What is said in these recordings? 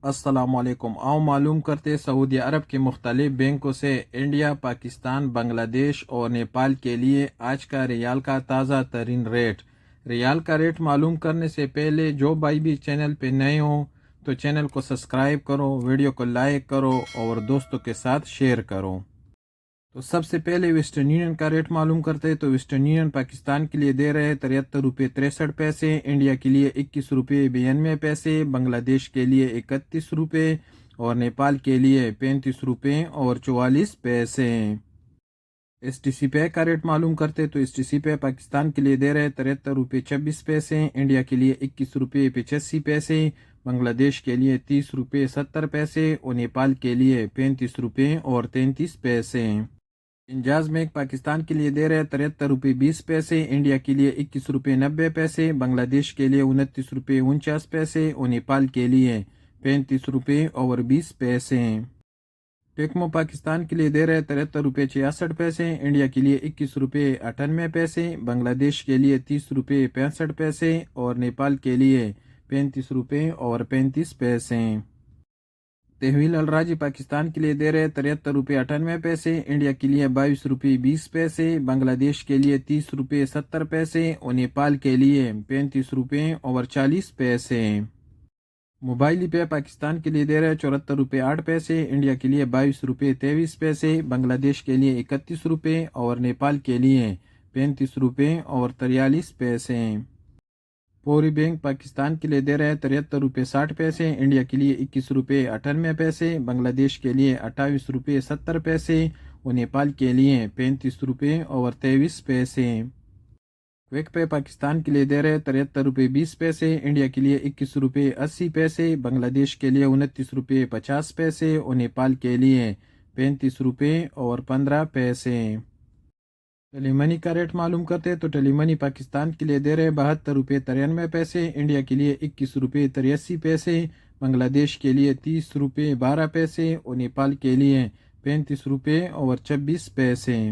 السلام علیکم۔ آؤ معلوم کرتے سعودی عرب کے مختلف بینکوں سے انڈیا، پاکستان، بنگلہ دیش اور نیپال کے لیے آج کا ریال کا تازہ ترین ریٹ۔ ریال کا ریٹ معلوم کرنے سے پہلے جو بھائی بھی چینل پہ نئے ہوں تو چینل کو سبسکرائب کرو، ویڈیو کو لائک کرو اور دوستوں کے ساتھ شیئر کرو۔ تو سب سے پہلے ویسٹرن یونین کا ریٹ معلوم کرتے تو ویسٹرن یونین پاکستان کے لیے دے رہے 73 روپے 63 پیسے، انڈیا کے لیے 21 روپے 92 پیسے، بنگلہ دیش کے لیے 31 روپے اور نیپال کے لیے 35 روپے اور 44 پیسے۔ ایس ٹی سی پے کا ریٹ معلوم کرتے تو ایس ٹی سی پے پاکستان کے لیے دے رہے 73 روپے 26 پیسے، انڈیا کے لیے 21 روپے 85 پیسے، بنگلہ دیش کے لیے 30 روپے 70 پیسے اور نیپال کے لیے 35 روپے اور 33 پیسے۔ انجاز بینک پاکستان کے لیے دے رہے 73 روپے 20 پیسے، انڈیا کے لیے 21 روپے 90 پیسے، بنگلہ دیش کے لیے 29 روپے 49 پیسے اور نیپال کے لیے 35 روپے اور 20 پیسے۔ ٹیکمو پاکستان کے لیے دے رہے 73 روپے 66 پیسے، انڈیا کے لیے 21 روپے 98 پیسے، بنگلہ دیش کے لیے 30 روپے 65 پیسے اور نیپال کے لیے 35 روپے اور 35 پیسے۔ تحویل الراجی پاکستان کے لیے دے رہے 73 روپے 98 پیسے، انڈیا کے لیے 22 روپے 20 پیسے، بنگلہ دیش کے لیے 30 روپے 70 پیسے اور نیپال کے لیے 35 روپے اور 40 پیسے۔ موبائل پے پاکستان کے لیے دے رہے 74 روپے 8 پیسے، انڈیا کے لیے 22 روپے 23 پیسے، بنگلہ دیش کے لیے 31 روپے اور نیپال کے لیے 35 روپے اور 43 پیسے۔ پوری بینک پاکستان کے لیے دے رہے 73 روپے 60 پیسے، انڈیا کے لیے 21 روپے 98 پیسے، بنگلہ دیش کے لیے 28 روپے 70 پیسے اور نیپال کے لیے 35 روپے اور 23 پیسے۔ کویک پے پاکستان کے لیے دے رہے 73 روپے 20 پیسے، انڈیا کے لیے 21 روپے 80 پیسے، بنگلہ دیش کے لیے 29 روپے 50 پیسے اور نیپال کے لیے 35 روپے اور 15 پیسے۔ ٹیلی منی کا ریٹ معلوم کرتے تو ٹیلی منی پاکستان کے لیے دے رہے 72 روپے 93 پیسے، انڈیا کے لیے 21 روپے 83 پیسے، بنگلہ دیش کے لیے 30 روپے 12 پیسے اور نیپال کے لیے 35 روپے اور 26 پیسے۔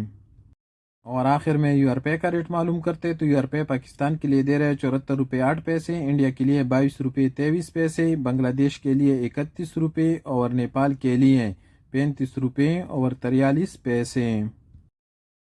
اور آخر میں یو آر پے کا ریٹ معلوم کرتے تو یو آر پے پاکستان کے لیے دے رہے 74 روپے 8 پیسے، انڈیا کے لیے 22 روپے 23 پیسے، بنگلہ دیش کے لیے 31 روپے اور نیپال کے لیے 35 روپے اور 43 پیسے۔